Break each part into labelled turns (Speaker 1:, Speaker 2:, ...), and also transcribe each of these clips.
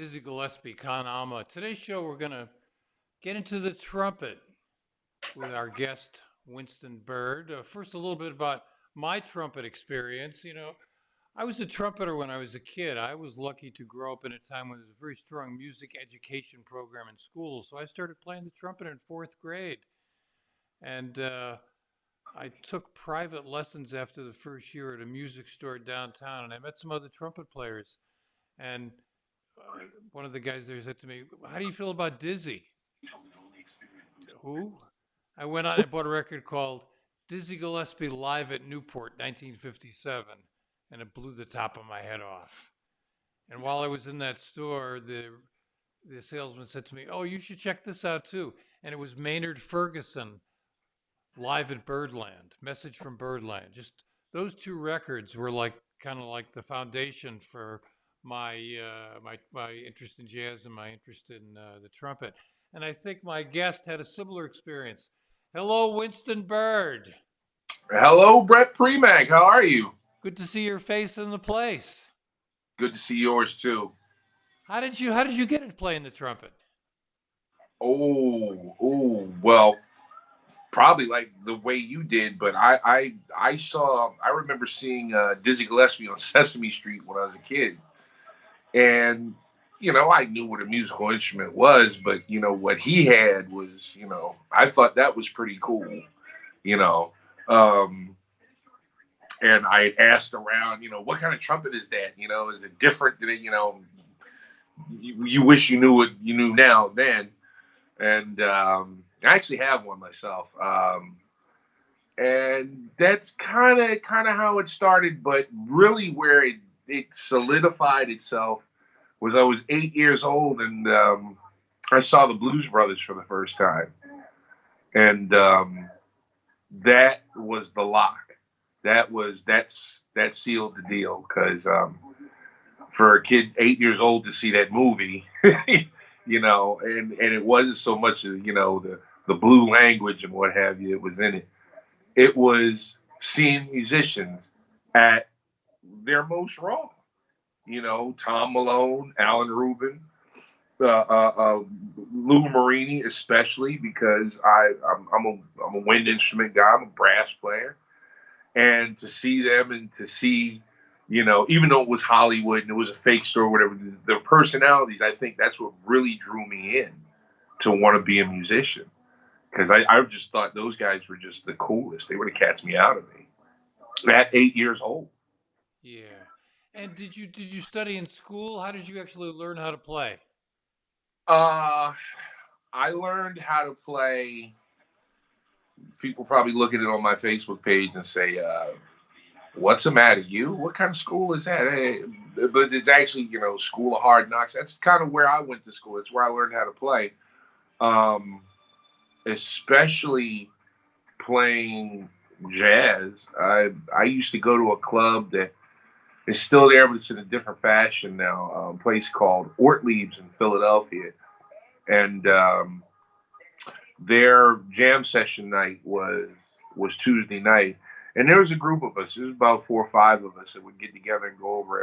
Speaker 1: Dizzy Gillespie, Con Alma. Today's show, we're going to get into the trumpet with our guest, Winston Byrd. First, a little bit about my trumpet experience. I was a trumpeter when I was a kid. I was lucky to grow up in a time when there was a very strong music education program in school. So I started playing the trumpet in fourth grade. And I took private lessons after the first year at a music store downtown. And I met some other trumpet players. And one of the guys there said to me, "How do you feel about Dizzy?" Who? I went on and bought a record called Dizzy Gillespie Live at Newport, 1957, and it blew the top of my head off. And while I was in that store, the salesman said to me, "Oh, you should check this out too." And it was Maynard Ferguson Live at Birdland, Message from Birdland. Just those two records were like kind of like the foundation for my interest in jazz and my interest in the trumpet. And I think my guest had a similar experience. Hello, Winston Byrd.
Speaker 2: Hello, Brett Premack. How are you?
Speaker 1: Good to see your face in the place.
Speaker 2: Good to see yours too.
Speaker 1: How did you get into playing the trumpet?
Speaker 2: Well, probably like the way you did, but I remember seeing Dizzy Gillespie on Sesame Street when I was a kid, and I knew what a musical instrument was, but what he had was, I thought that was pretty cool, you know. Um, and I asked around, what kind of trumpet is that? Is it different than you wish you knew what you knew now then? And I actually have one myself, and that's kind of how it started. But really, where it solidified itself was I was 8 years old, and I saw the Blues Brothers for the first time, and that was the lock. That sealed the deal because for a kid 8 years old to see that movie, and it wasn't so much the blue language and what have you. It was in it. It was seeing musicians at their most raw. Tom Malone, Alan Rubin, Lou Marini, especially because I'm a wind instrument guy. I'm a brass player, and to see them and to see, even though it was Hollywood and it was a fake store, or whatever, their personalities, I think that's what really drew me in to want to be a musician. Because I just thought those guys were just the coolest. They would have cast me out of me at 8 years old.
Speaker 1: Yeah. And did you study in school? How did you actually learn how to play?
Speaker 2: Uh, I learned how to play. People probably look at it on my Facebook page and say, "What's the matter, you? What kind of school is that?" Hey, but it's actually, School of Hard Knocks. That's kind of where I went to school. It's where I learned how to play, um, especially playing jazz. I used to go to a club that is still there, but it's in a different fashion now. A place called Ortlieb's in Philadelphia, and their jam session night was Tuesday night, and there was a group of us. There was about 4 or 5 of us that would get together and go over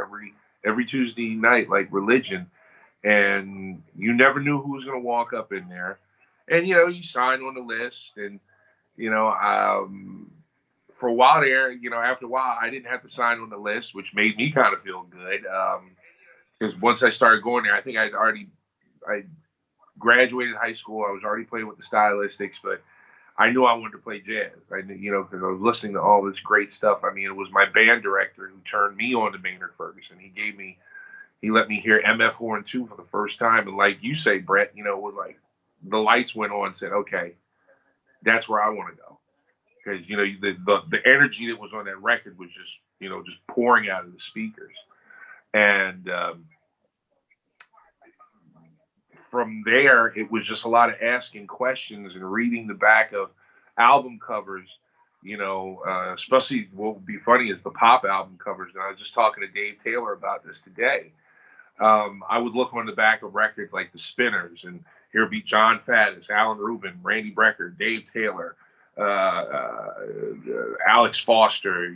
Speaker 2: every Tuesday night like religion, and you never knew who was going to walk up in there, and you sign on the list, and you know for a while there, after a while, I didn't have to sign on the list, which made me kind of feel good. Because once I started going there, I think I graduated high school. I was already playing with the stylistics, but I knew I wanted to play jazz. I knew, because I was listening to all this great stuff. I mean, it was my band director who turned me on to Maynard Ferguson. He let me hear MF Horn 2 for the first time. And like you say, Brett, it was like the lights went on and said, okay, that's where I want to go. Because, the energy that was on that record was just pouring out of the speakers. And from there, it was just a lot of asking questions and reading the back of album covers. Especially what would be funny is the pop album covers. And I was just talking to Dave Taylor about this today. I would look on the back of records like the Spinners, and here would be John Faddis, Alan Rubin, Randy Brecker, Dave Taylor, Alex Foster.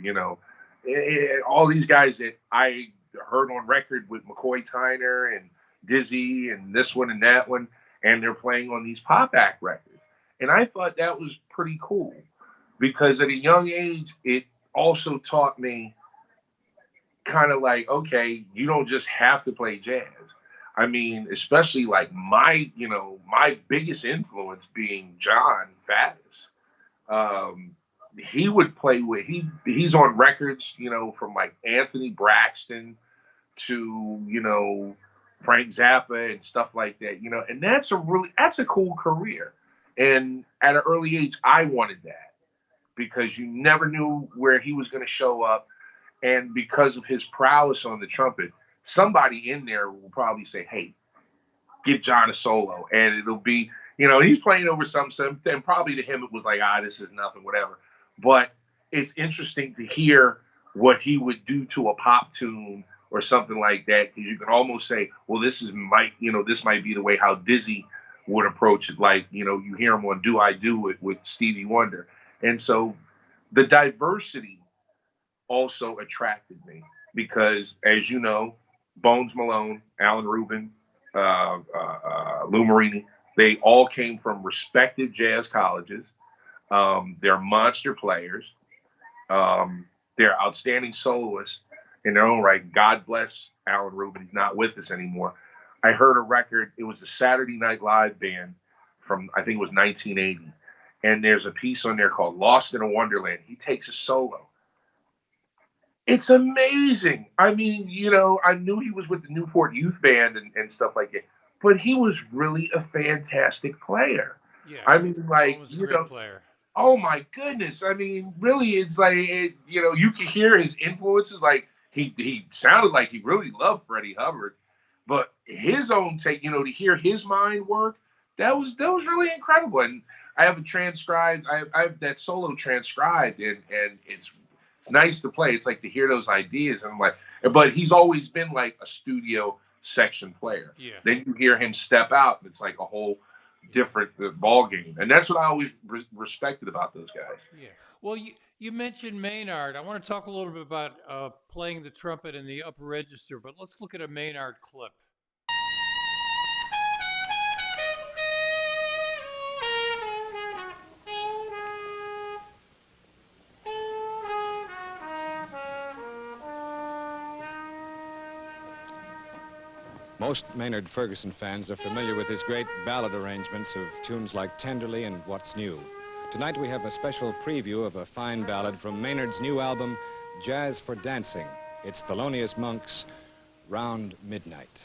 Speaker 2: All these guys that I heard on record with McCoy Tyner and Dizzy and this one and that one, and they're playing on these pop act records. And I thought that was pretty cool because at a young age, it also taught me kind of like, okay, you don't just have to play jazz. I mean, especially like my biggest influence being John Faddis. He would play with he's on records, from like Anthony Braxton to Frank Zappa and stuff like that, and that's a cool career. And at an early age, I wanted that because you never knew where he was going to show up, and because of his prowess on the trumpet, somebody in there will probably say, "Hey, give John a solo," and it'll be, he's playing over something, and probably to him it was like, this is nothing, whatever. But it's interesting to hear what he would do to a pop tune or something like that, because you can almost say, well, this might be the way how Dizzy would approach it. Like, you hear him on "Do I Do It" with Stevie Wonder, and so the diversity also attracted me because, as you know, Bones Malone, Alan Rubin, Lou Marini, they all came from respected jazz colleges. They're monster players. They're outstanding soloists in their own right. God bless Alan Rubin. He's not with us anymore. I heard a record. It was a Saturday Night Live band from, I think it was 1980. And there's a piece on there called "Lost in a Wonderland." He takes a solo. It's amazing. I mean, I knew he was with the Newport Youth Band and stuff like that, but he was really a fantastic player.
Speaker 1: Yeah,
Speaker 2: I mean, like,
Speaker 1: was a great player.
Speaker 2: Oh my goodness. I mean, really, it's like, you can hear his influences. Like, he sounded like he really loved Freddie Hubbard, but his own take, to hear his mind work, that was really incredible. And I have it transcribed. I have that solo transcribed, and it's nice to play. It's like to hear those ideas, and I'm like, but he's always been like a studio section player.
Speaker 1: Yeah.
Speaker 2: Then you hear him step out, and it's like a whole different ball game, and that's what I always respected about those guys.
Speaker 1: Yeah. Well, you mentioned Maynard. I want to talk a little bit about playing the trumpet in the upper register, but let's look at a Maynard clip.
Speaker 3: Most Maynard Ferguson fans are familiar with his great ballad arrangements of tunes like "Tenderly" and "What's New." Tonight we have a special preview of a fine ballad from Maynard's new album, Jazz for Dancing. It's Thelonious Monk's "Round Midnight."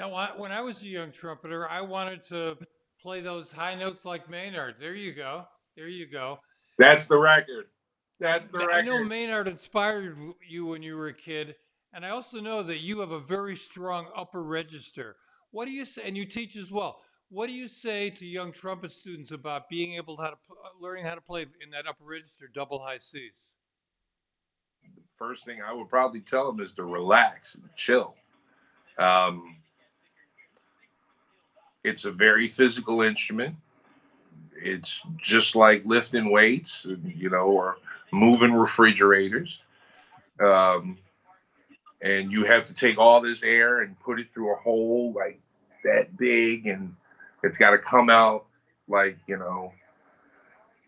Speaker 1: Now, when I was a young trumpeter, I wanted to play those high notes like Maynard. There you go. There you go.
Speaker 2: That's the record.
Speaker 1: Now,
Speaker 2: That's the
Speaker 1: I know
Speaker 2: record.
Speaker 1: Maynard inspired you when you were a kid, and I also know that you have a very strong upper register. What do you say? And you teach as well. What do you say to young trumpet students about being able to learning how to play in that upper register, double high C's?
Speaker 2: First thing I would probably tell them is to relax and chill. Um, it's a very physical instrument. It's just like lifting weights, or moving refrigerators. Um, and you have to take all this air and put it through a hole like that big, and it's got to come out like,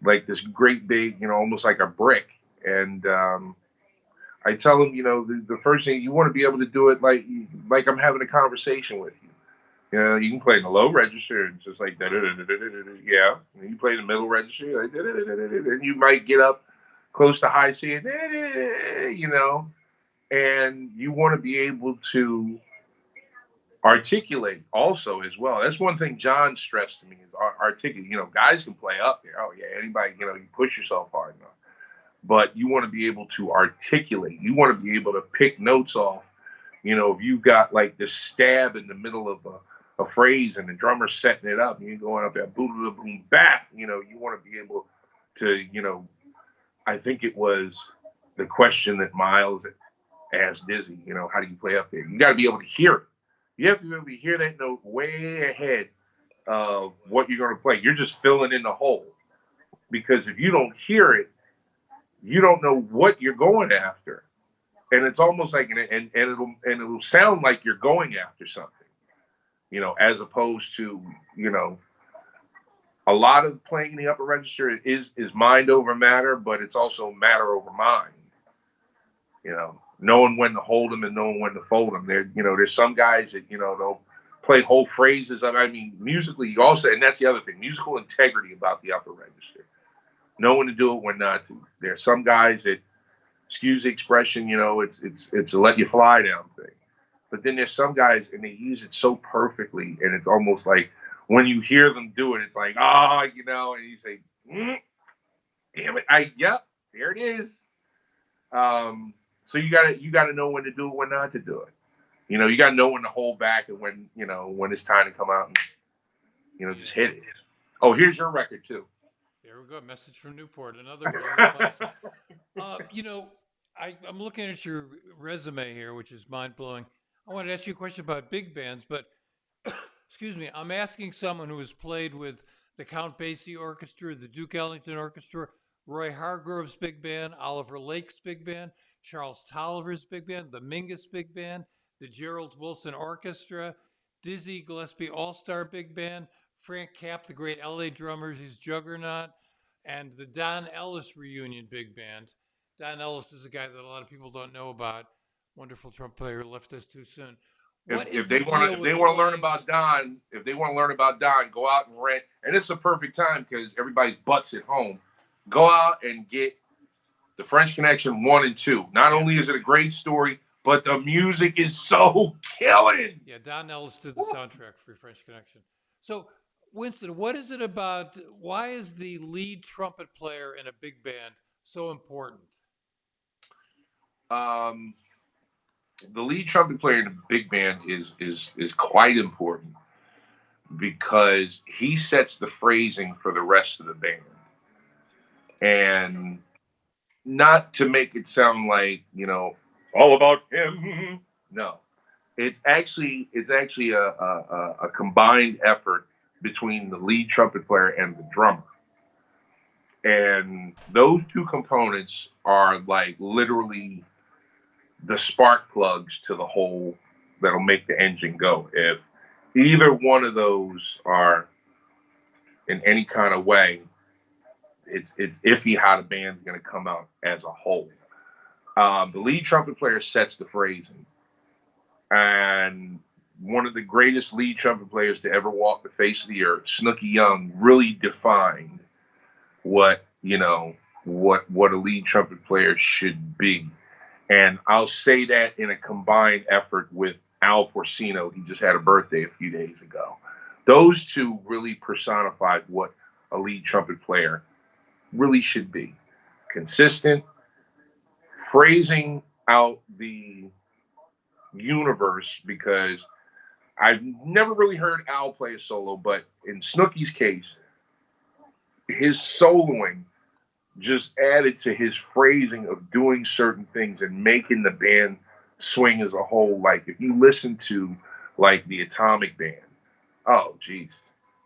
Speaker 2: like this great big, almost like a brick. And I tell them, the first thing you want to be able to do it like I'm having a conversation with you. You can play in the low register and just like da da da da da da da. Yeah, and you play in the middle register, like da da da da da da, and you might get up close to high C, and and you want to be able to articulate also as well. That's one thing John stressed to me is articulate. Guys can play up there. Oh yeah, anybody. You push yourself hard enough, but you want to be able to articulate. You want to be able to pick notes off. If you've got like this stab in the middle of a phrase and the drummer's setting it up and you're going up there, boom, boom, boom, back. You want to be able to. I think it was the question that Miles asked Dizzy. How do you play up there? You got to be able to hear it. You have to be able to hear that note way ahead of what you're going to play. You're just filling in the hole, because if you don't hear it, you don't know what you're going after, and it's almost like and it'll sound like you're going after something, as opposed to a lot of playing in the upper register is mind over matter, but it's also matter over mind. Knowing when to hold them and knowing when to fold them. There's some guys that they'll play whole phrases. I mean, musically, you also, and that's the other thing, musical integrity about the upper register. Know when to do it, when not to. There's some guys that, excuse the expression, it's a let you fly down thing. But then there's some guys and they use it so perfectly, and it's almost like when you hear them do it, it's like, and you say, damn it, yep, there it is. So you gotta know when to do it, when not to do it. You gotta know when to hold back and when it's time to come out and just hit it. Oh, here's your record too.
Speaker 1: There we go. Message from Newport, another classic. I'm looking at your resume here, which is mind blowing. I wanted to ask you a question about big bands, but excuse me, I'm asking someone who has played with the Count Basie Orchestra, the Duke Ellington Orchestra, Roy Hargrove's big band, Oliver Lake's big band, Charles Tolliver's big band, the Mingus big band, the Gerald Wilson Orchestra, Dizzy Gillespie All-Star Big Band, Frank Capp, the great LA drummers, his juggernaut, and the Don Ellis Reunion Big Band. Don Ellis is a guy that a lot of people don't know about. Wonderful trumpet player who left us too soon.
Speaker 2: If they want to learn about Don, go out and rent. And it's a perfect time because everybody's butts at home. Go out and get the French Connection 1 and 2. Not only is it a great story, but the music is so killing.
Speaker 1: Yeah, Don Ellis did the soundtrack for French Connection. So, Winston, what is it about? Why is the lead trumpet player in a big band so important?
Speaker 2: The lead trumpet player in a big band is quite important because he sets the phrasing for the rest of the band. And not to make it sound like, all about him. No. It's actually a combined effort between the lead trumpet player and the drummer. And those two components are like literally the spark plugs to the whole that'll make the engine go. If either one of those are in any kind of way, it's iffy how the band's going to come out as a whole. The lead trumpet player sets the phrasing. And one of the greatest lead trumpet players to ever walk the face of the earth, Snooky Young, really defined what a lead trumpet player should be. And I'll say that in a combined effort with Al Porcino. He just had a birthday a few days ago. Those two really personified what a lead trumpet player really should be: consistent, phrasing out the universe. Because I've never really heard Al play a solo, but in Snooky's case, his soloing just added to his phrasing of doing certain things and making the band swing as a whole. Like if you listen to like the Atomic Band, oh geez,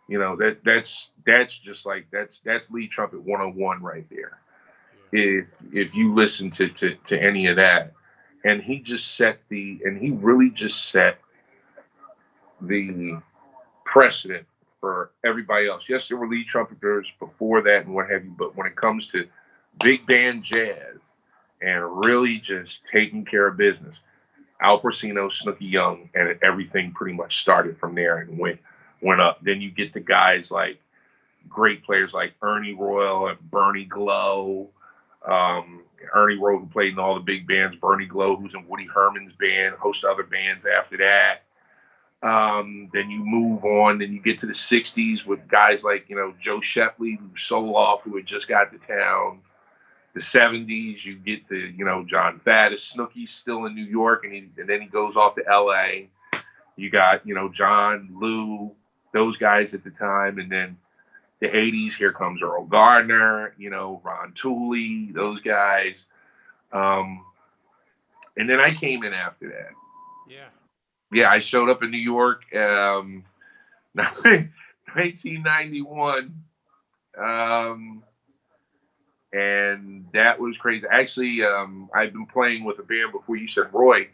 Speaker 2: you know that's just like that's lead trumpet 101 right there. If you listen to any of that, and he really just set the precedent for everybody else. Yes, there were lead trumpeters before that and what have you, but when it comes to big band jazz and really just taking care of business, Al Porcino, Snooky Young, and everything pretty much started from there and went up. Then you get the guys like great players like Ernie Royal and Bernie Glow. Ernie Royal, who played in all the big bands, Bernie Glow, who's in Woody Herman's band, a host of other bands after that. Then you move on, then you get to the 60s with guys like, Joe Shepley, who sold off, who had just got to town. The 70s, you get to, John Faddis. Snooky's still in New York, and then he goes off to LA. You got, John, Lou, those guys at the time. And then the 80s, here comes Earl Gardner, Ron Tooley, those guys. And then I came in after that.
Speaker 1: Yeah.
Speaker 2: Yeah, I showed up in New York, 1991, and that was crazy. Actually, I've been playing with a band before you said Roy.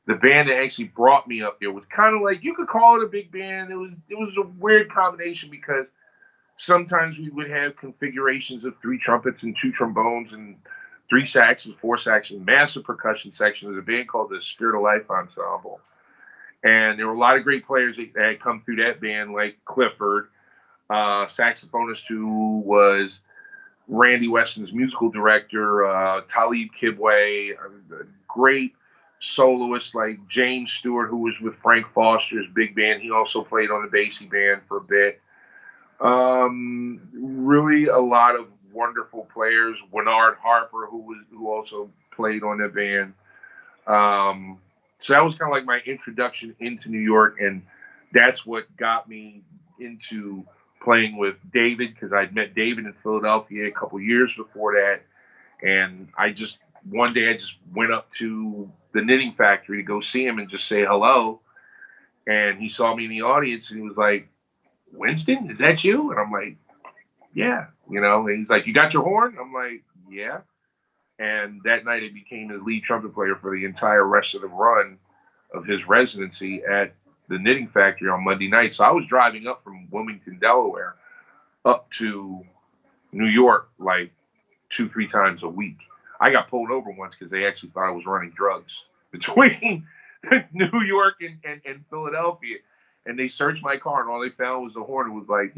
Speaker 2: The band that actually brought me up there was kind of like, you could call it a big band. It was a weird combination because sometimes we would have configurations of 3 trumpets and 2 trombones and 3 saxes, 4 saxes, massive percussion section. There's a band called the Spirit of Life Ensemble. And there were a lot of great players that had come through that band, like Clifford, saxophonist who was Randy Weston's musical director, Talib Kibwe, a great soloist like James Stewart, who was with Frank Foster's big band. He also played on the Basie band for a bit. Really a lot of wonderful players. Winard Harper, who also played on the band. So that was kind of like my introduction into New York, and that's what got me into playing with David, because I'd met David in Philadelphia a couple years before that, and one day I just went up to the Knitting Factory to go see him and just say hello, and he saw me in the audience, and he was like, "Winston, is that you?" And I'm like, "Yeah," and he's like, "You got your horn?" I'm like, "Yeah." And that night I became his lead trumpet player for the entire rest of the run of his residency at the Knitting Factory on Monday night. So I was driving up from Wilmington, Delaware, up to New York like 2-3 times a week. I got pulled over once because they actually thought I was running drugs between New York and Philadelphia. And they searched my car, and all they found was the horn. It was like,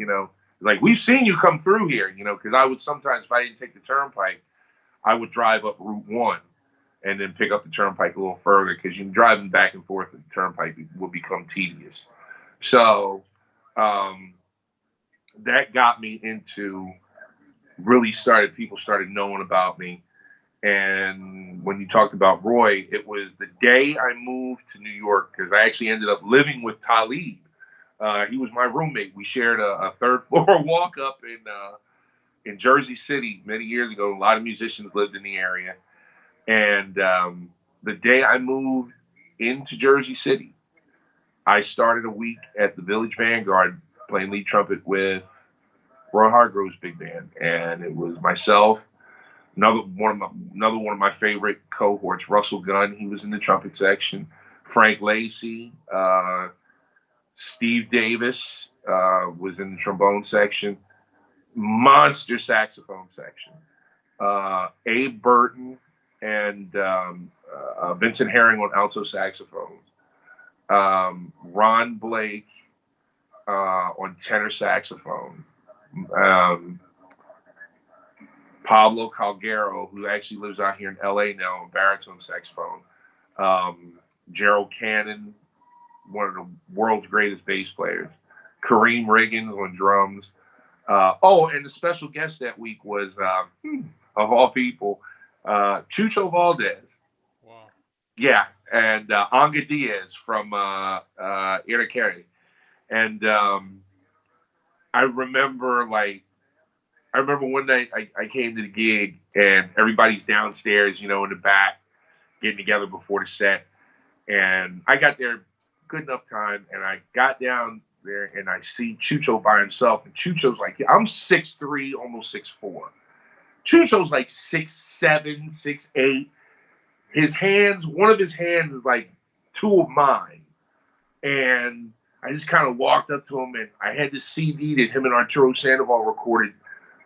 Speaker 2: "We've seen you come through here," because I would sometimes, if I didn't take the turnpike, I would drive up Route 1 and then pick up the turnpike a little further, because driving back and forth with the turnpike would become tedious. So that got me into people started knowing about me. And when you talked about Roy, it was the day I moved to New York, because I actually ended up living with Talib. He was my roommate. We shared a third floor walk up in Jersey City many years ago. A lot of musicians lived in the area. And the day I moved into Jersey City, I started a week at the Village Vanguard playing lead trumpet with Roy Hargrove's big band. And it was myself, another one of my favorite cohorts, Russell Gunn. He was in the trumpet section. Frank Lacey, Steve Davis was in the trombone section. Monster saxophone section. Abe Burton and Vincent Herring on alto saxophone. Ron Blake on tenor saxophone. Pablo Calgero, who actually lives out here in LA now, on baritone saxophone. Gerald Cannon one of the world's greatest bass players. Kareem Riggins on drums. And the special guest that week was, of all people, Chucho Valdez.
Speaker 1: Wow.
Speaker 2: Yeah, and Anga Diaz from Iraquere. And I remember one night I came to the gig and everybody's downstairs, in the back, getting together before the set. And I got there good enough time, and I got down there and I see Chucho by himself. And Chucho's like, I'm 6'3", almost 6'4". Chucho's like 6'7", 6'8". His hands, one of his hands is like two of mine. And I just kind of walked up to him, and I had this CD that him and Arturo Sandoval recorded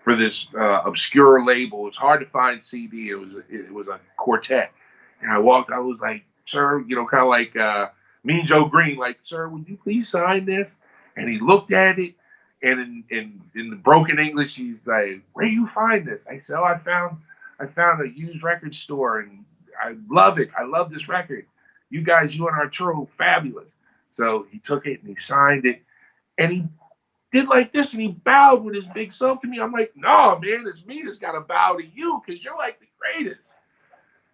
Speaker 2: for this obscure label. It's hard to find CD. It was a quartet. And I was like, sir, kind of like Mean Joe Green, like, sir, would you please sign this? And he looked at it, and in the broken English, he's like, where do you find this? I said, I found a used record store, and I love it. I love this record. You and Arturo, fabulous. So he took it and he signed it, and he did like this, and he bowed with his big self to me. I'm like, no, man, it's me that's got to bow to you because you're like the greatest.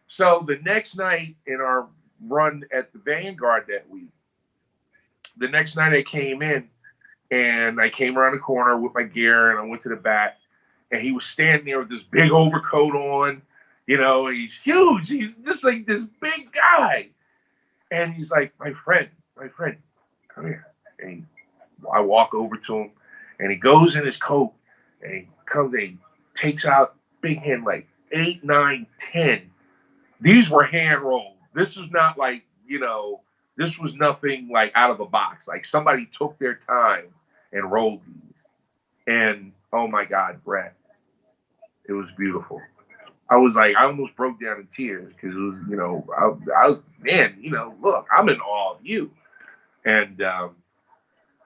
Speaker 2: So the next night in our run at the Vanguard that week, the next night I came in, and I came around the corner with my gear, and I went to the back, and he was standing there with this big overcoat on, and he's huge. He's just like this big guy. And he's like, my friend, come here. And I walk over to him, and he goes in his coat, and he comes and he takes out big hand, like 8, 9, 10. These were hand rolled. This was not like, this was nothing like out of a box. Like somebody took their time and rolled these. And oh my God, Brett, it was beautiful. I was like, I almost broke down in tears because it was, I was, man, look, I'm in awe of you. And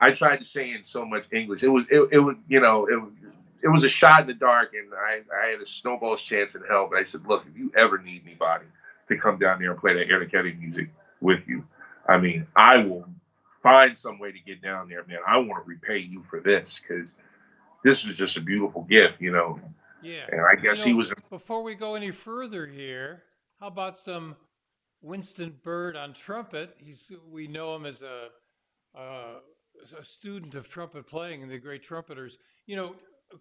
Speaker 2: I tried to say in so much English. It was a shot in the dark, and I had a snowball's chance in hell. But I said, look, if you ever need anybody to come down there and play that Iraquere music with you, I mean, I will find some way to get down there, man. I want to repay you for this because this was just a beautiful gift,
Speaker 1: Yeah.
Speaker 2: And I guess he was.
Speaker 1: Before we go any further here, how about some Winston Byrd on trumpet? We know him as a student of trumpet playing and the great trumpeters.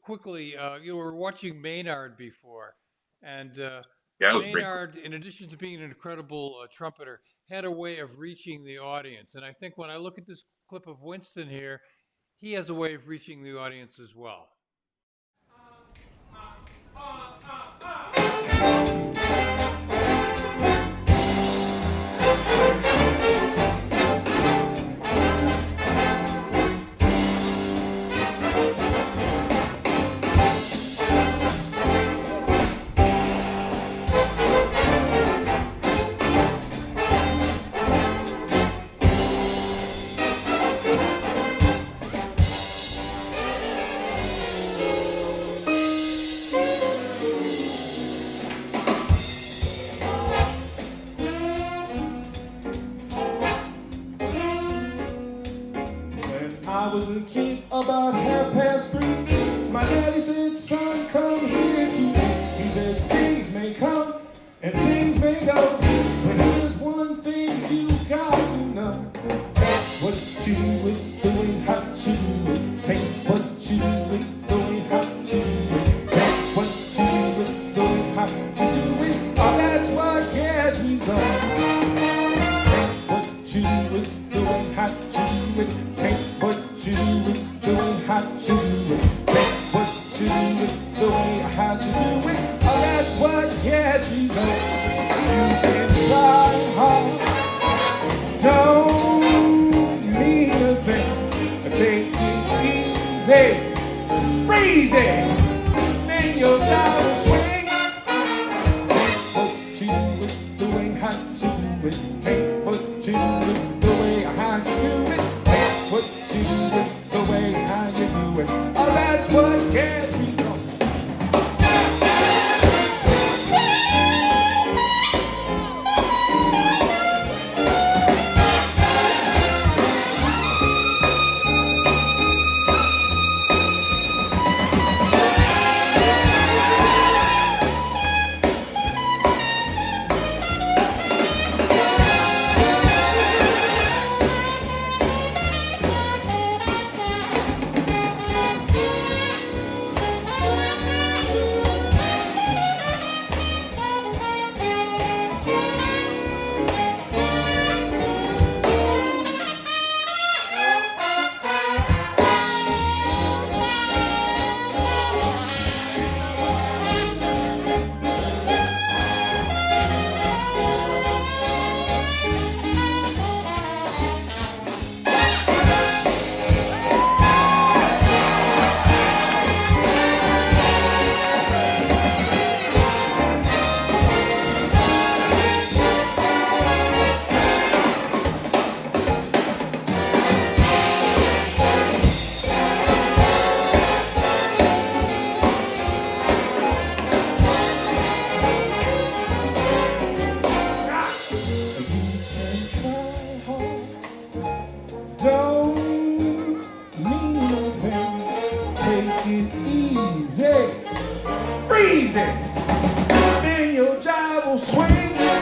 Speaker 1: Quickly, you were watching Maynard before, and Maynard, in addition to being an incredible trumpeter, had a way of reaching the audience. And I think when I look at this clip of Winston here, he has a way of reaching the audience as well.
Speaker 4: I was a kid about 3:30. My daddy said, son, come here to me. He said, things may come and things may go, but here's one thing you got to know. What you is doing, how you do it. Take what you is doing, how you do it. Take what you is doing, how you do it. Oh, that's what gets me done. Take what you is doing, how you do it. Take what you is doing, how you do it. Take what you is doing, how you do it. Oh, that's what gets me done. You can try hard, don't mean a thing. Take it easy, breezy, and your child swing. Take what you is doing, how you do it. Take what you is doing, how you do it. Take what you is doing, how you do it. Oh, that's what gets me done. it easy, breezy, then your job will swing. Take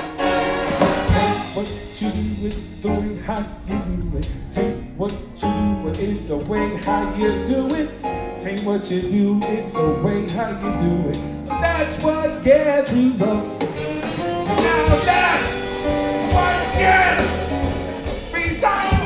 Speaker 4: what you do, it's the way how you do it. Take what you do, it's the way how you do it. Take what you do, it's the way how you do it. That's what gets results. Now that's what gets results.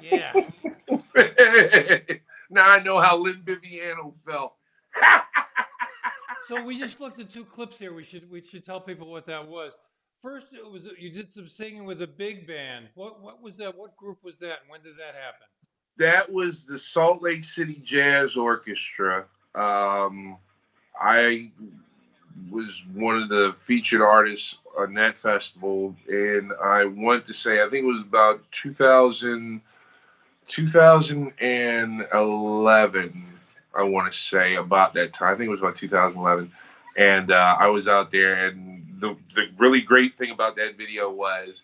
Speaker 1: Yeah.
Speaker 2: Now I know how Lynn Viviano felt.
Speaker 1: So we just looked at two clips here. We should tell people what that was. First, it was you did some singing with a big band. What was that? What group was that? And when did that happen?
Speaker 2: That was the Salt Lake City Jazz Orchestra. I was one of the featured artists on that festival, and I want to say, I think it was about 2011, I want to say, about that time. I think it was about 2011. And I was out there, and the really great thing about that video was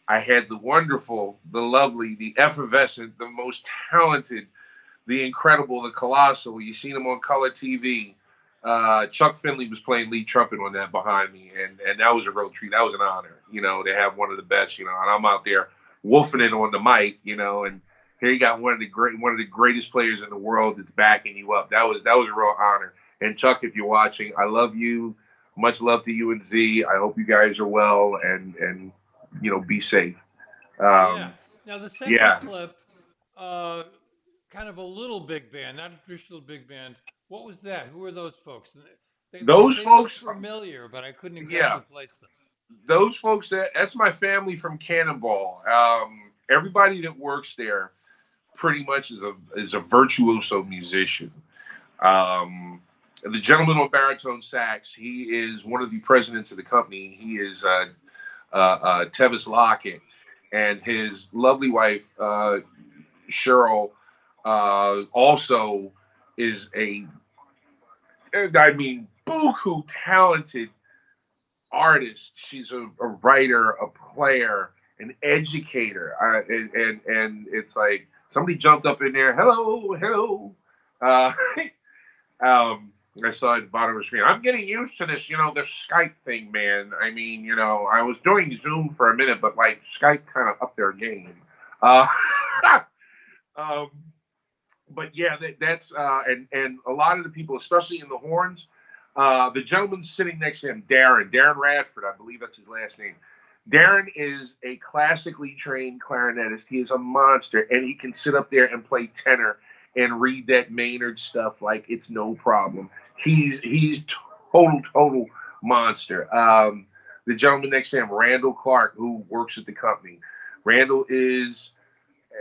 Speaker 2: I had the wonderful, the lovely, the effervescent, the most talented, the incredible, the colossal. You seen him on color TV. Chuck Finley was playing lead trumpet on that behind me, and that was a real treat. That was an honor, to have one of the best, and I'm out there wolfing it on the mic, and here you got one of the greatest players in the world that's backing you up. That was a real honor. And Chuck, if you're watching, I love you. Much love to you and Z. I hope you guys are well and be safe.
Speaker 1: Yeah. Now the second
Speaker 2: Yeah.
Speaker 1: clip, kind of a little big band, not a traditional big band. What was that? Who were those folks?
Speaker 2: Those
Speaker 1: they
Speaker 2: folks,
Speaker 1: looked familiar, but I couldn't
Speaker 2: yeah,
Speaker 1: exactly place them.
Speaker 2: those folks, that's my family from Cannonball. Everybody that works there pretty much is a virtuoso musician. The gentleman on baritone sax, he is one of the presidents of the company. He is Tevis Lockett, and his lovely wife Cheryl also is buku talented artist. She's a writer, a player, an educator, and it's like somebody jumped up in there. Hello. I saw at the bottom of the screen. I'm getting used to this, this Skype thing, man. I mean, I was doing Zoom for a minute, but like Skype kind of upped their game. But yeah, that's and a lot of the people, especially in the horns, the gentleman sitting next to him, Darren Radford, I believe that's his last name. Darren is a classically trained clarinetist. He is a monster, and he can sit up there and play tenor and read that Maynard stuff like it's no problem. He's total monster. The gentleman next to him, Randall Clark, who works at the company. Randall is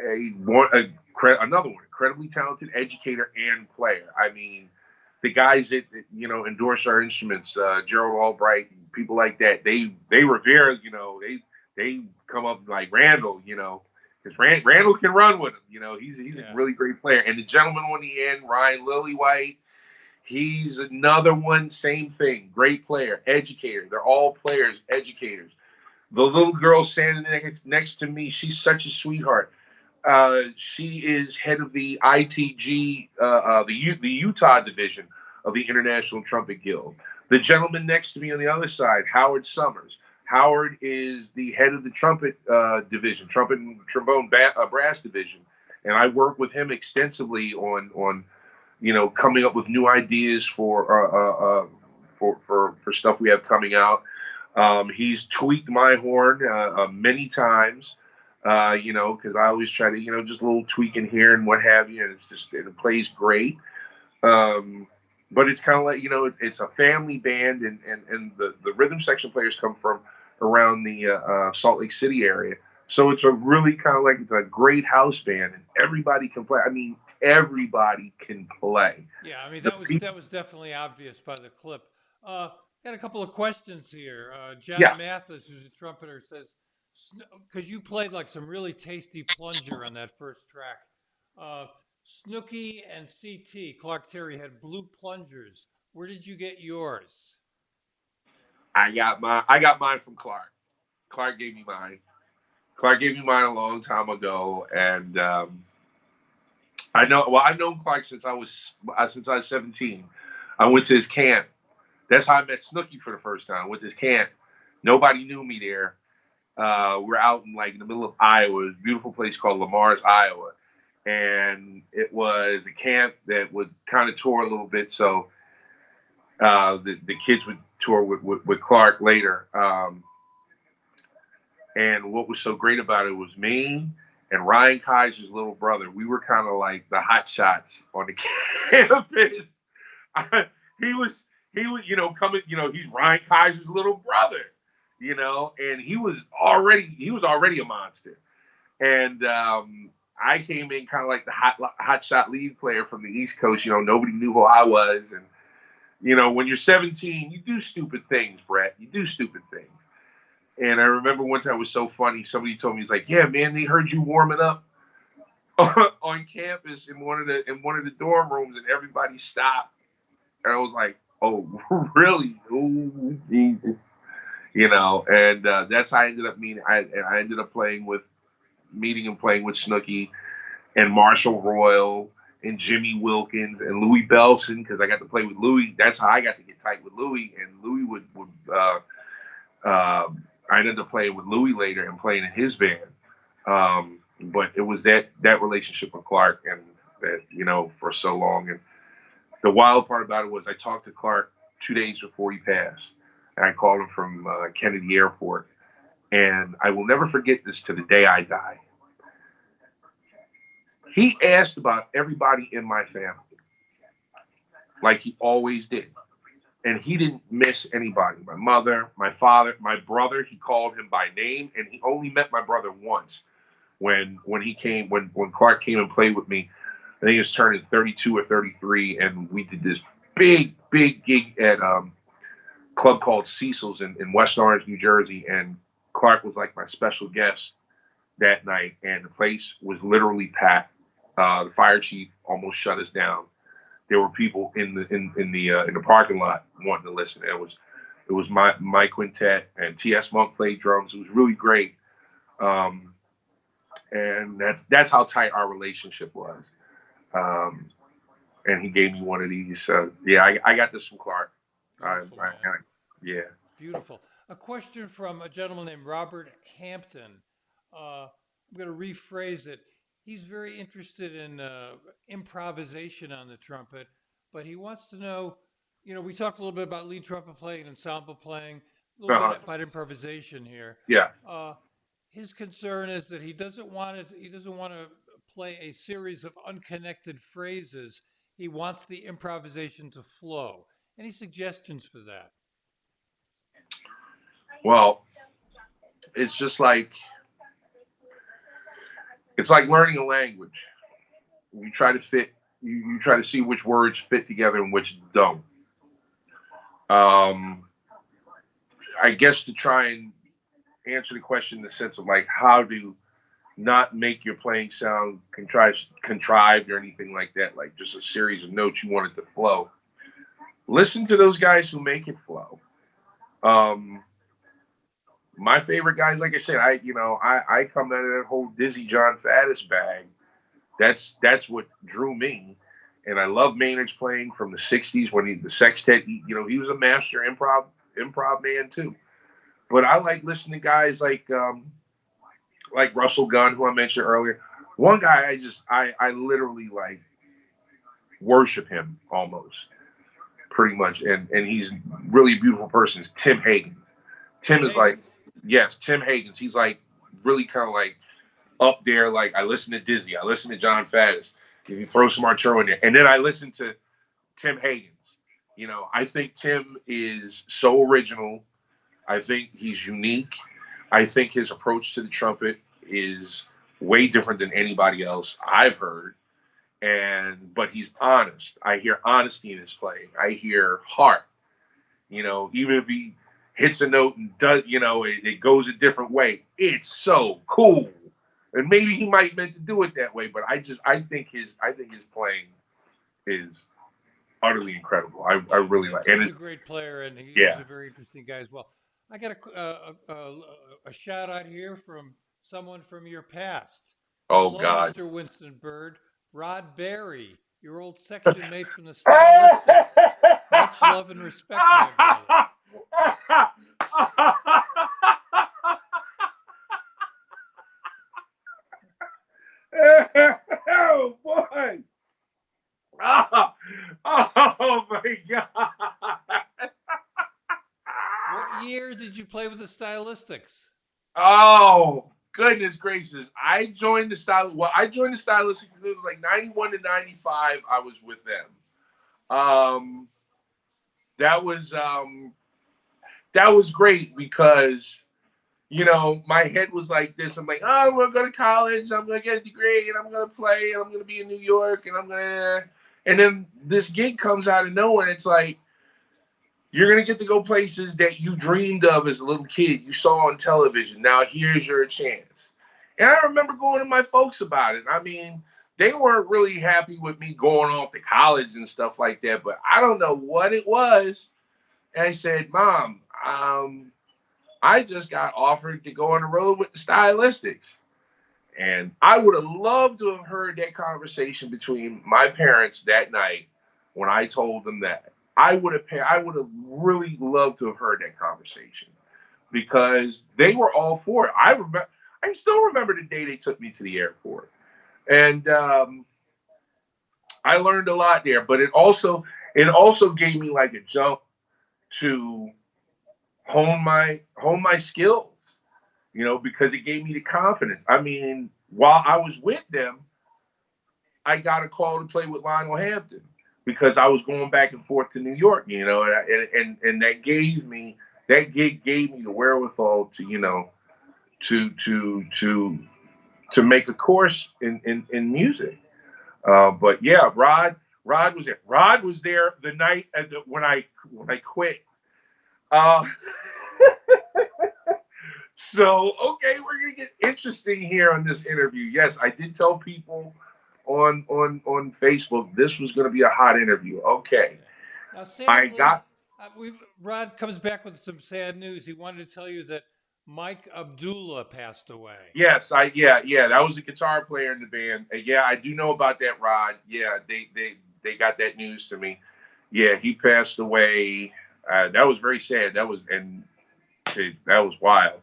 Speaker 2: another one, incredibly talented educator and player. I mean, the guys that endorse our instruments, Gerald Albright, people like that, they revere, they come up like Randall, because Randall can run with him. He's a really great player. And the gentleman on the end, Ryan Lillywhite, he's another one, same thing, great player, educator. They're all players, educators. The little girl standing next to me, she's such a sweetheart. She is head of the ITG, the Utah division of the International Trumpet Guild. The gentleman next to me on the other side, Howard Summers, Howard is the head of the trumpet division, trumpet and trombone brass division, and I work with him extensively on coming up with new ideas for stuff we have coming out. He's tweaked my horn many times, because I always try to, just a little tweak in here and what have you, and it plays great. But it's kind of like, it's a family band, and the rhythm section players come from around the Salt Lake City area. So it's a really kind of like, it's a great house band, and everybody can play. I mean, everybody can play.
Speaker 1: Yeah, I mean, that was definitely obvious by the clip. Got a couple of questions here. John
Speaker 2: Yeah.
Speaker 1: Mathis, who's a trumpeter, says, because you played like some really tasty plunger on that first track. Snooky and CT, Clark Terry, had blue plungers. Where did you get yours?
Speaker 2: I got mine from Clark. Clark gave me mine. Clark gave me mine a long time ago, and I've known Clark since I was 17. I went to his camp. That's how I met Snooky for the first time. With his camp, nobody knew me there. We're out in the middle of Iowa, a beautiful place called Lamar's, Iowa, and it was a camp that would kind of tour a little bit. So the kids would tour with Clark later. And what was so great about it was me and Ryan Kaiser's little brother. We were kind of like the hot shots on the campus. He was, coming, he's Ryan Kaiser's little brother, and he was already a monster. And I came in kind of like the hot shot lead player from the East Coast. Nobody knew who I was. And, when you're 17, you do stupid things, Brett. You do stupid things. And I remember one time it was so funny. Somebody told me, he's like, "Yeah, man, they heard you warming up on campus in one of the dorm rooms, and everybody stopped." And I was like, "Oh, really?" Ooh, Jesus. And that's how I ended up meeting. I ended up meeting and playing with Snooky and Marshall Royal and Jimmy Wilkins and Louis Belson, because I got to play with Louis. That's how I got to get tight with Louis. And Louis would I ended up playing with Louis later and playing in his band. But it was that relationship with Clark, and that, for so long. And the wild part about it was I talked to Clark 2 days before he passed. And I called him from Kennedy Airport. And I will never forget this to the day I die. He asked about everybody in my family, like he always did. And he didn't miss anybody. My mother, my father, my brother, he called him by name. And he only met my brother once when Clark came and played with me. I think he was turning 32 or 33. And we did this big gig at a club called Cecil's in West Orange, New Jersey. And Clark was like my special guest that night. And the place was literally packed. The fire chief almost shut us down. There were people in the parking lot wanting to listen. It was my quintet, and T.S. Monk played drums. It was really great, and that's how tight our relationship was. And he gave me one of these. I got this from Clark. Yeah.
Speaker 1: Beautiful. A question from a gentleman named Robert Hampton. I'm going to rephrase it. He's very interested in improvisation on the trumpet, but he wants to know, we talked a little bit about lead trumpet playing and ensemble playing, a little bit about improvisation here.
Speaker 2: Yeah.
Speaker 1: His concern is that he doesn't want to play a series of unconnected phrases. He wants the improvisation to flow. Any suggestions for that?
Speaker 2: Well, it's just like, it's like learning a language. You try to see which words fit together and which don't. I guess to try and answer the question in the sense of like how to not make your playing sound contrived or anything like that, like just a series of notes you want it to flow. Listen to those guys who make it flow. My favorite guys, like I said, I come out of that whole Dizzy John Faddis bag. That's what drew me, and I love Maynard's playing from the '60s when the sextet. He was a master improv man too. But I like listening to guys like Russell Gunn, who I mentioned earlier. One guy I literally like worship him almost pretty much, and he's really a beautiful person. Is Tim Hagen. Tim is like,
Speaker 1: Higgins?
Speaker 2: yes, Tim Hagens. He's like really kind of like up there. Like I listen to Dizzy, I listen to John Faddis. You throw some Arturo in there, and then I listen to Tim Hagens. You know, I think Tim is so original. I think he's unique. I think his approach to the trumpet is way different than anybody else I've heard. But he's honest. I hear honesty in his playing. I hear heart. You know, even if he hits a note and does, you know, it goes a different way. It's so cool. And maybe he might meant to do it that way, but I think his playing is utterly incredible. I really like.
Speaker 1: Tim's a great player, and he's
Speaker 2: Yeah.
Speaker 1: a very interesting guy as well. I got a shout out here from someone from your past.
Speaker 2: Oh
Speaker 1: Hello,
Speaker 2: God.
Speaker 1: Mr. Winston Byrd. Rod Barry, your old section mate from the Stylistics. Much love and respect, my brother.
Speaker 2: Oh boy. Oh my God.
Speaker 1: What year did you play with the Stylistics?
Speaker 2: Oh goodness gracious! I joined the Stylistics. It was like 91 to 95. I was with them. That was great because my head was like this. I'm like, oh, I'm gonna go to college. I'm gonna get a degree, and I'm gonna play, and I'm gonna be in New York, and then this gig comes out of nowhere. And it's like, you're going to get to go places that you dreamed of as a little kid. You saw on television. Now here's your chance. And I remember going to my folks about it. I mean, they weren't really happy with me going off to college and stuff like that, but I don't know what it was. And I said, Mom, I just got offered to go on the road with the Stylistics. And I would have loved to have heard that conversation between my parents that night when I told them that. I would have really loved to have heard that conversation because they were all for it. I still remember the day they took me to the airport, and I learned a lot there. But it also gave me like a jump to hone my skills, because it gave me the confidence. I mean, while I was with them, I got a call to play with Lionel Hampton, because I was going back and forth to New York, and that gig gave me the wherewithal to make a course in music. But yeah, Rod was there. Rod was there the night when I quit. So okay, we're gonna get interesting here on this interview. Yes, I did tell people on Facebook this was going to be a hot interview. Okay.
Speaker 1: Now, sadly, Rod comes back with some sad news. He wanted to tell you that Mike Abdullah passed away.
Speaker 2: Yes, yeah. That was a guitar player in the band. Yeah, I do know about that, Rod. Yeah, they got that news to me. Yeah, he passed away. That was very sad. That was wild.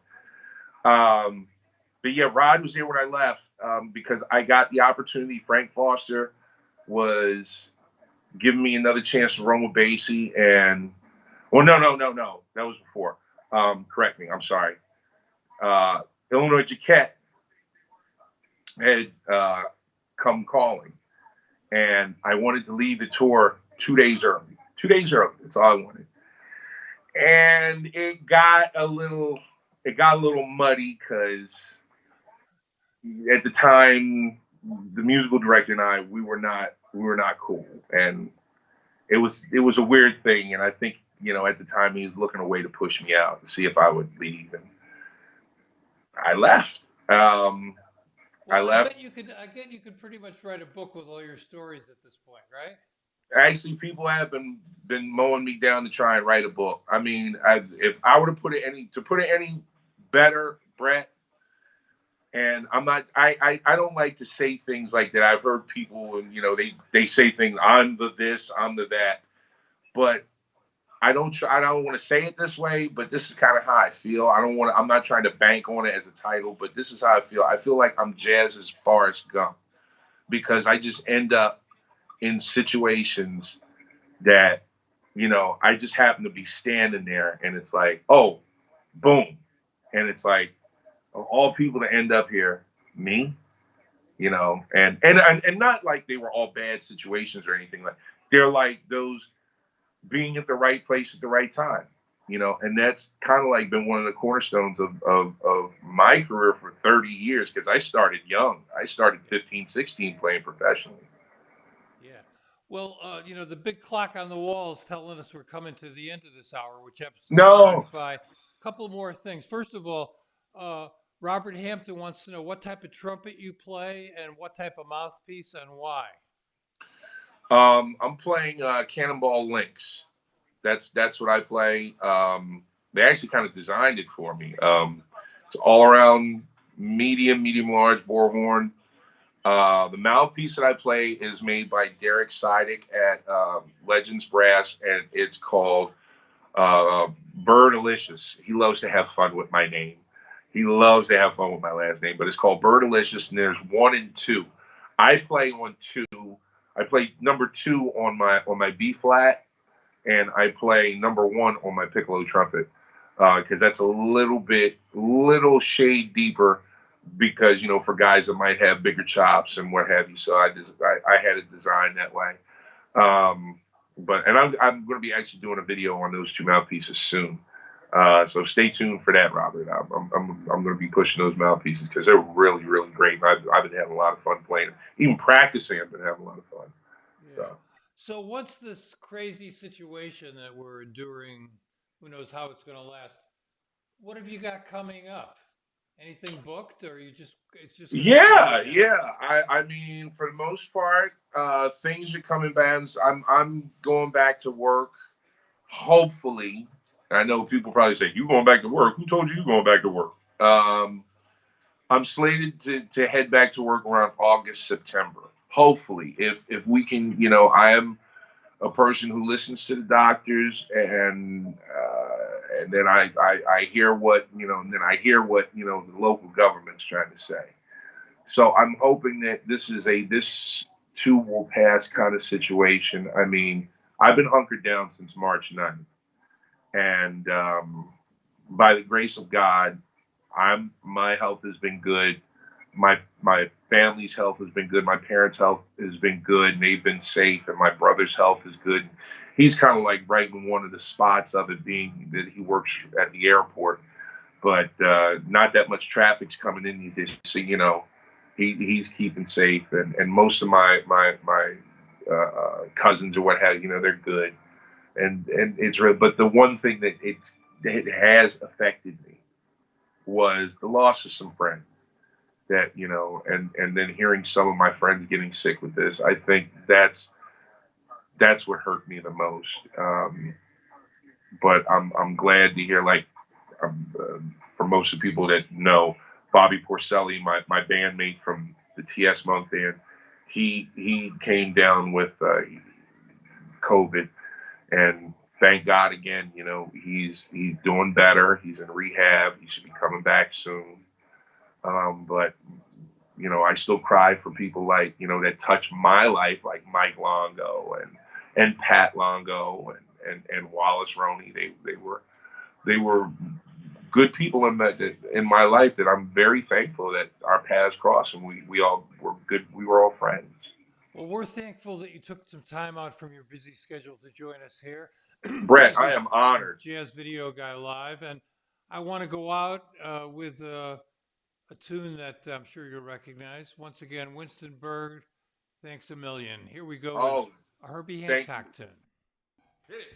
Speaker 2: But yeah, Rod was there when I left. Because I got the opportunity. Frank Foster was giving me another chance to run with Basie, and no, that was before. Correct me, I'm sorry. Illinois Jaquette had come calling, and I wanted to leave the tour 2 days early. 2 days early. That's all I wanted, and it got a little muddy because at the time, the musical director and I, we were not cool, and it was a weird thing. And I think at the time he was looking a way to push me out to see if I would leave, and I left. I left.
Speaker 1: I bet you could pretty much write a book with all your stories at this point, right?
Speaker 2: Actually, people have been mowing me down to try and write a book. I mean, if I were to put it any better, Brett. And I'm not. I don't like to say things like that. I've heard people, and they say things. I'm the this. I'm the that. But I don't want to say it this way, but this is kind of how I feel. I'm not trying to bank on it as a title, but this is how I feel. I feel like I'm Jazz's Forrest Gump because I just end up in situations that, I just happen to be standing there and it's like, oh, boom. And it's like, of all people to end up here, me, and not like they were all bad situations or anything. Like they're like those being at the right place at the right time, and that's kind of like been one of the cornerstones of my career for 30 years because I started young. I started 15, 16 playing professionally.
Speaker 1: Yeah. Well, the big clock on the wall is telling us we're coming to the end of this hour, which absolutely flies
Speaker 2: No.
Speaker 1: by. A couple more things. First of all, uh, Robert Hampton wants to know what type of trumpet you play and what type of mouthpiece and why.
Speaker 2: I'm playing Cannonball Lynx. That's what I play. They actually kind of designed it for me. It's all around medium large bore horn. The mouthpiece that I play is made by Derek Sidick at Legends Brass, and it's called Byrdelicious. He loves to have fun with my name. He loves to have fun with my last name, but it's called Byrdelicious, and there's 1 and 2. I play on 2. I play number 2 on my B flat, and I play number 1 on my piccolo trumpet because that's a little shade deeper because for guys that might have bigger chops and what have you. So I had it designed that way. But I'm going to be actually doing a video on those 2 mouthpieces soon. So stay tuned for that, Robert. I'm going to be pushing those mouthpieces because they're really great. I've been having a lot of fun playing them. Even practicing, I've been having a lot of fun.
Speaker 1: Yeah. So what's this crazy situation that we're enduring? Who knows how it's going to last? What have you got coming up? Anything booked, or it's just going to stay
Speaker 2: Yeah,
Speaker 1: here?
Speaker 2: yeah. I mean, for the most part, things are coming back. I'm going back to work. Hopefully, I know people probably say you going back to work. Who told you going back to work? Um, I'm slated to head back to work around August, September. Hopefully, if we can, I am a person who listens to the doctors and then I hear what and then I hear what the local government's trying to say. So I'm hoping that this too will pass kind of situation. I mean, I've been hunkered down since March 9th, and by the grace of God, my health has been good. My family's health has been good. My parents' health has been good, and they've been safe. And my brother's health is good. He's kind of like right in one of the spots of it being that he works at the airport, but not that much traffic's coming in these days. So he's keeping safe, and most of my cousins or what have they're good, and it's real. But the one thing that it has affected me was the loss of some friends that and then hearing some of my friends getting sick with this. I think that's what hurt me the most. But I'm glad to hear for most of the people that know Bobby Porcelli, my bandmate from the TS Monk band, he came down with COVID, and thank God again, he's doing better. He's in rehab. He should be coming back soon. But I still cry for people like that touch my life, like Mike Longo and Pat Longo and Wallace Roney. They were good people in my life that I'm very thankful that our paths crossed and we all were good. We were all friends.
Speaker 1: Well, we're thankful that you took some time out from your busy schedule to join us here.
Speaker 2: Brett,
Speaker 1: Excuse
Speaker 2: I
Speaker 1: me,
Speaker 2: am
Speaker 1: on
Speaker 2: honored.
Speaker 1: Jazz Video Guy Live. And I want to go out with a tune that I'm sure you'll recognize. Once again, Winston Byrd, thanks a million. Here we go with
Speaker 2: Oh,
Speaker 1: a Herbie
Speaker 2: thank you.
Speaker 1: Hancock tune.
Speaker 5: Hit it.